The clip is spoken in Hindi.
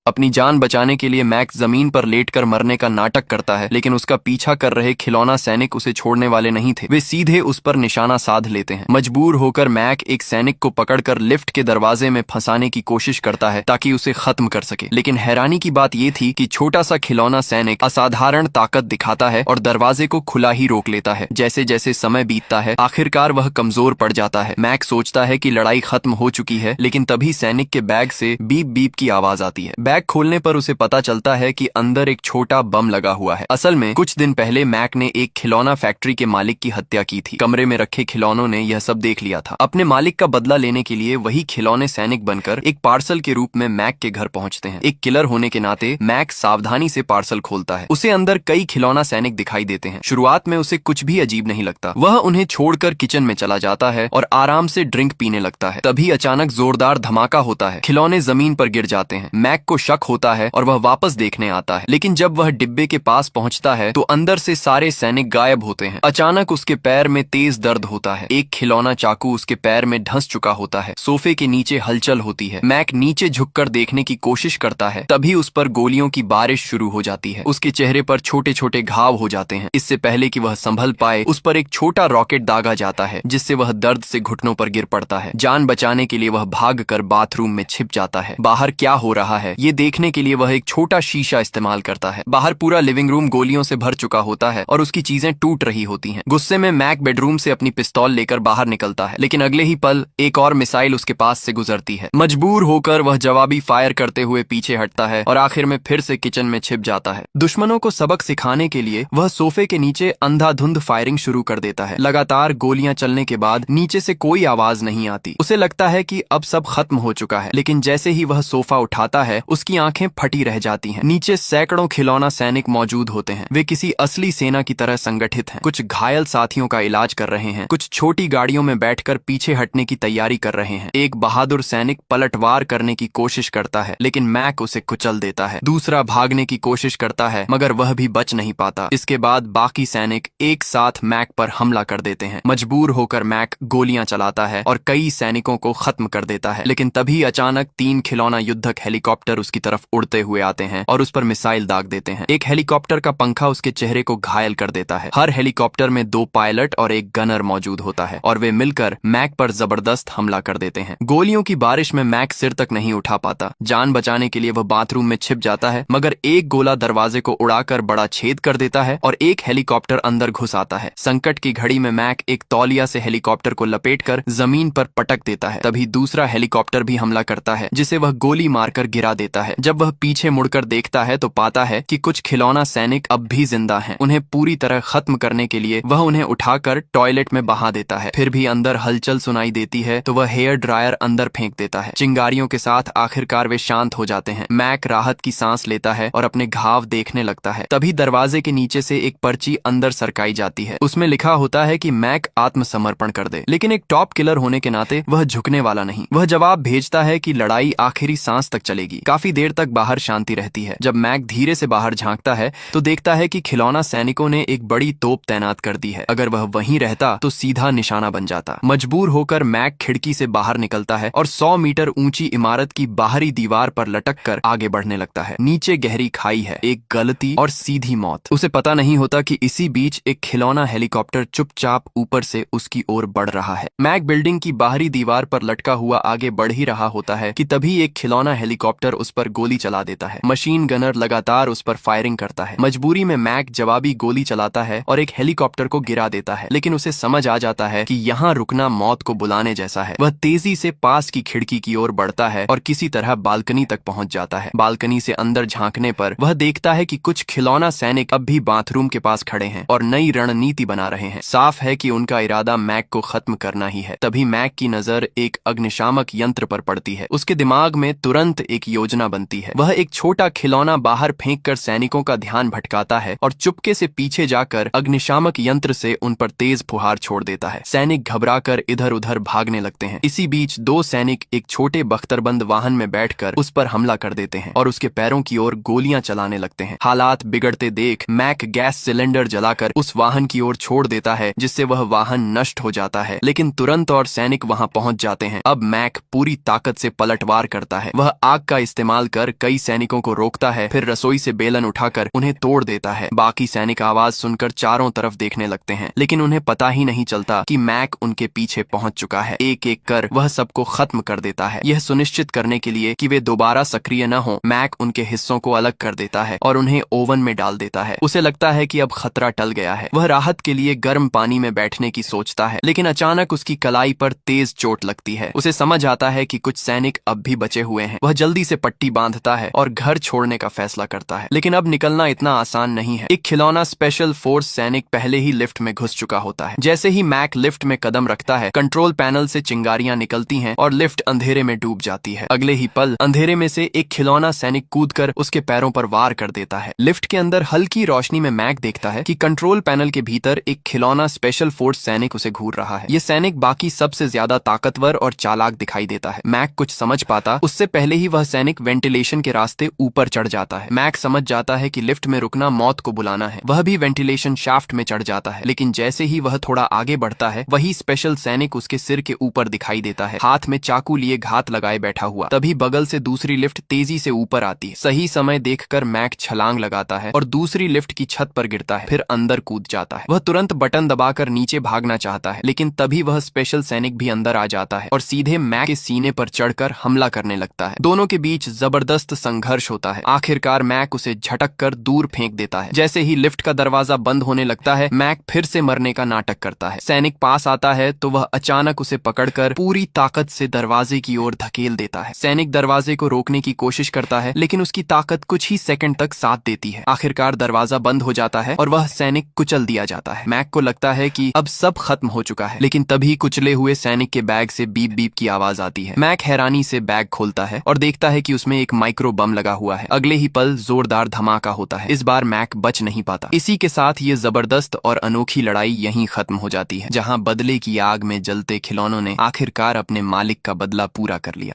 अपनी जान बचाने के लिए मैक जमीन पर लेटकर मरने का नाटक करता है, लेकिन उसका पीछा कर रहे खिलौना सैनिक उसे छोड़ने वाले नहीं थे। वे सीधे उस पर निशाना साध लेते हैं। मजबूर होकर मैक एक सैनिक को पकड़कर लिफ्ट के दरवाजे में फंसाने की कोशिश करता है ताकि उसे खत्म कर सके, लेकिन हैरानी की बात यह थी कि छोटा सा खिलौना सैनिक असाधारण ताकत दिखाता है और दरवाजे को खुला ही रोक लेता है। जैसे जैसे समय बीतता है आखिरकार वह कमजोर पड़ जाता है। मैक सोचता है कि लड़ाई खत्म हो चुकी है, लेकिन तभी सैनिक के बैग से बीप बीप की आवाज आती है। बैग खोलने पर उसे पता चलता है कि अंदर एक छोटा बम लगा हुआ है। असल में कुछ दिन पहले मैक ने एक खिलौना फैक्ट्री के मालिक की हत्या की थी। कमरे में रखे खिलौनों ने यह सब देख लिया था। अपने मालिक का बदला लेने के लिए वही खिलौने सैनिक बनकर एक पार्सल के रूप में मैक के घर पहुंचते हैं। एक किलर होने के नाते मैक सावधानी से पार्सल खोलता है। उसे अंदर कई खिलौना सैनिक दिखाई देते हैं। शुरुआत में उसे कुछ भी अजीब नहीं लगता। वह उन्हें छोड़कर किचन में चला जाता है और आराम से ड्रिंक पीने लगता है। तभी अचानक जोरदार धमाका होता है। खिलौने जमीन पर गिर जाते हैं। मैक को शक होता है और वह वापस देखने आता है, लेकिन जब वह डिब्बे के पास पहुंचता है तो अंदर से सारे सैनिक गायब होते हैं। अचानक उसके पैर में तेज दर्द होता है। एक खिलौना चाकू उसके पैर में धंस चुका होता है। सोफे के नीचे हलचल होती है। मैक नीचे झुककर देखने की कोशिश करता है, तभी उस पर गोलियों की बारिश शुरू हो जाती है। उसके चेहरे पर छोटे छोटे घाव हो जाते हैं। इससे पहले कि वह संभल पाए उस पर एक छोटा रॉकेट दागा जाता है, जिससे वह दर्द से घुटनों पर गिर पड़ता है। जान बचाने के लिए वह भागकर बाथरूम में छिप जाता है। बाहर क्या हो रहा है ये देखने के लिए वह एक छोटा शीशा इस्तेमाल करता है। बाहर पूरा लिविंग रूम गोलियों से भर चुका होता है और उसकी चीजें टूट रही होती हैं। गुस्से में मैक बेडरूम से अपनी पिस्तौल लेकर बाहर निकलता है, लेकिन अगले ही पल एक और मिसाइल उसके पास से गुजरती है। मजबूर होकर वह जवाबी फायर करते हुए पीछे हटता है और आखिर में फिर से किचन में छिप जाता है। दुश्मनों को सबक सिखाने के लिए वह सोफे के नीचे अंधाधुंध फायरिंग शुरू कर देता है। लगातार गोलियां चलने के बाद नीचे से कोई आवाज नहीं आती। उसे लगता है कि अब सब खत्म हो चुका है, लेकिन जैसे ही वह सोफा उठाता है उसकी आंखें फटी रह जाती हैं। नीचे सैकड़ों खिलौना सैनिक मौजूद होते हैं। वे किसी असली सेना की तरह संगठित हैं। कुछ घायल साथियों का इलाज कर रहे हैं, कुछ छोटी गाड़ियों में बैठकर पीछे हटने की तैयारी कर रहे हैं। एक बहादुर सैनिक पलटवार करने की कोशिश करता है, लेकिन मैक उसे कुचल देता है। दूसरा भागने की कोशिश करता है, मगर वह भी बच नहीं पाता। इसके बाद बाकी सैनिक एक साथ मैक पर हमला कर देते हैं। मजबूर होकर मैक गोलियां चलाता है और कई सैनिकों को खत्म कर देता है, लेकिन तभी अचानक 3 खिलौना युद्धक हेलीकॉप्टर उसकी तरफ उड़ते हुए आते हैं और उस पर मिसाइल दाग देते हैं। एक हेलीकॉप्टर का पंखा उसके चेहरे को घायल कर देता है। हर हेलीकॉप्टर में 2 पायलट और एक गनर मौजूद होता है और वे मिलकर मैक पर जबरदस्त हमला कर देते हैं। गोलियों की बारिश में मैक सिर तक नहीं उठा पाता। जान बचाने के लिए वह बाथरूम में छिप जाता है, मगर एक गोला दरवाजे को उड़ाकर बड़ा छेद कर देता है और एक हेलीकॉप्टर अंदर घुस आता है। संकट की घड़ी में मैक एक तौलिया से हेलीकॉप्टर को लपेटकर जमीन पर पटक देता है। तभी दूसरा हेलीकॉप्टर भी हमला करता है, जिसे वह गोली मारकर गिरा देता है। जब वह पीछे मुड़कर देखता है तो पाता है कि कुछ खिलौना सैनिक अब भी जिंदा हैं। उन्हें पूरी तरह खत्म करने के लिए वह उन्हें उठाकर टॉयलेट में बहा देता है। फिर भी अंदर हलचल सुनाई देती है तो वह हेयर ड्रायर अंदर फेंक देता है। चिंगारियों के साथ आखिरकार वे शांत हो जाते हैं। मैक राहत की सांस लेता है और अपने घाव देखने लगता है। तभी दरवाजे के नीचे से एक पर्ची अंदर सरकाई जाती है। उसमें लिखा होता है कि मैक आत्मसमर्पण कर दे, लेकिन एक टॉप किलर होने के नाते वह झुकने वाला नहीं। वह जवाब भेजता है कि लड़ाई आखिरी सांस तक चलेगी। काफी देर तक बाहर शांति रहती है। जब मैक धीरे से बाहर झांकता है तो देखता है कि खिलौना सैनिकों ने एक बड़ी तोप तैनात कर दी है। अगर वह वहीं रहता तो सीधा निशाना बन जाता। मजबूर होकर मैक खिड़की से बाहर निकलता है और 100 मीटर ऊंची इमारत की बाहरी दीवार पर लटककर आगे बढ़ने लगता है। नीचे गहरी खाई है, एक गलती और सीधी मौत। उसे पता नहीं होता कि इसी बीच एक खिलौना हेलीकॉप्टर चुपचाप ऊपर से उसकी ओर बढ़ रहा है। मैक बिल्डिंग की बाहरी दीवार पर लटका हुआ आगे बढ़ ही रहा होता है कि तभी एक खिलौना हेलीकॉप्टर उस पर गोली चला देता है। मशीन गनर लगातार उस पर फायरिंग करता है। मजबूरी में मैक जवाबी गोली चलाता है और एक हेलीकॉप्टर को गिरा देता है, लेकिन उसे समझ आ जाता है कि यहाँ रुकना मौत को बुलाने जैसा है। वह तेजी से पास की खिड़की की ओर बढ़ता है और किसी तरह बालकनी तक पहुंच जाता है। बालकनी से अंदर झांकने पर वह देखता है कि कुछ खिलौना सैनिक अब भी बाथरूम के पास खड़े हैं और नई रणनीति बना रहे हैं। साफ है कि उनका इरादा मैक को खत्म करना ही है। तभी मैक की नजर एक अग्निशामक यंत्र पर पड़ती है। उसके दिमाग में तुरंत एक योजना बनती है। वह एक छोटा खिलौना बाहर फेंककर सैनिकों का ध्यान भटकाता है और चुपके से पीछे जाकर अग्निशामक यंत्र से उन पर तेज फुहार छोड़ देता है। सैनिक घबराकर इधर उधर भागने लगते हैं। इसी बीच 2 सैनिक एक छोटे बख्तरबंद वाहन में बैठकर उस पर हमला कर देते हैं और उसके पैरों की ओर गोलियां चलाने लगते हैं। हालात बिगड़ते देख मैक गैस सिलेंडर जलाकर उस वाहन की ओर छोड़ देता है, जिससे वह वाहन नष्ट हो जाता है। लेकिन तुरंत और सैनिक वहां पहुंच जाते हैं। अब मैक पूरी ताकत से पलटवार करता है। वह आग का इस्तेमाल इस्तेमाल कर कई सैनिकों को रोकता है, फिर रसोई से बेलन उठाकर उन्हें तोड़ देता है। बाकी सैनिक आवाज सुनकर चारों तरफ देखने लगते हैं, लेकिन उन्हें पता ही नहीं चलता कि मैक उनके पीछे पहुंच चुका है। एक एक कर वह सबको खत्म कर देता है। यह सुनिश्चित करने के लिए कि वे दोबारा सक्रिय न हो, मैक उनके हिस्सों को अलग कर देता है और उन्हें ओवन में डाल देता है। उसे लगता है कि अब खतरा टल गया है। वह राहत के लिए गर्म पानी में बैठने की सोचता है, लेकिन अचानक उसकी कलाई पर तेज चोट लगती है। उसे समझ आता है कि कुछ सैनिक अब भी बचे हुए हैं। वह जल्दी से पट्टी बांधता है और घर छोड़ने का फैसला करता है, लेकिन अब निकलना इतना आसान नहीं है। एक खिलौना स्पेशल फोर्स सैनिक पहले ही लिफ्ट में घुस चुका होता है। जैसे ही मैक लिफ्ट में कदम रखता है, कंट्रोल पैनल से चिंगारियां निकलती हैं और लिफ्ट अंधेरे में डूब जाती है। अगले ही पल अंधेरे में से एक खिलौना सैनिक कूदकर उसके पैरों पर वार कर देता है। लिफ्ट के अंदर हल्की रोशनी में मैक देखता है कि कंट्रोल पैनल के भीतर एक खिलौना स्पेशल फोर्स सैनिक उसे घूर रहा है। ये सैनिक बाकी सबसे ज्यादा ताकतवर और चालाक दिखाई देता है। मैक कुछ समझ पाता उससे पहले ही वह सैनिक वेंटिलेशन के रास्ते ऊपर चढ़ जाता है। मैक समझ जाता है कि लिफ्ट में रुकना मौत को बुलाना है। वह भी वेंटिलेशन शाफ्ट में चढ़ जाता है, लेकिन जैसे ही वह थोड़ा आगे बढ़ता है, वही स्पेशल सैनिक उसके सिर के ऊपर दिखाई देता है, हाथ में चाकू लिए घात लगाए बैठा हुआ। तभी बगल से दूसरी लिफ्ट तेजी से ऊपर आती है। सही समय देखकर मैक छलांग लगाता है और दूसरी लिफ्ट की छत पर गिरता है, फिर अंदर कूद जाता है। वह तुरंत बटन दबाकर नीचे भागना चाहता है, लेकिन तभी वह स्पेशल सैनिक भी अंदर आ जाता है और सीधे मैक के सीने पर चढ़कर हमला करने लगता है। दोनों के बीच जबरदस्त संघर्ष होता है। आखिरकार मैक उसे झटक कर दूर फेंक देता है। जैसे ही लिफ्ट का दरवाजा बंद होने लगता है, मैक फिर से मरने का नाटक करता है। सैनिक पास आता है तो वह अचानक उसे पकड़कर पूरी ताकत से दरवाजे की ओर धकेल देता है। सैनिक दरवाजे को रोकने की कोशिश करता है, लेकिन उसकी ताकत कुछ ही सेकंड तक साथ देती है। आखिरकार दरवाजा बंद हो जाता है और वह सैनिक कुचल दिया जाता है। मैक को लगता है कि अब सब खत्म हो चुका है, लेकिन तभी कुचले हुए सैनिक के बैग से बीप बीप की आवाज आती है। मैक हैरानी से बैग खोलता है और देखता है कि उसमें एक माइक्रो बम लगा हुआ है। अगले ही पल जोरदार धमाका होता है। इस बार मैक बच नहीं पाता। इसी के साथ ये जबरदस्त और अनोखी लड़ाई यहीं खत्म हो जाती है, जहां बदले की आग में जलते खिलौनों ने आखिरकार अपने मालिक का बदला पूरा कर लिया।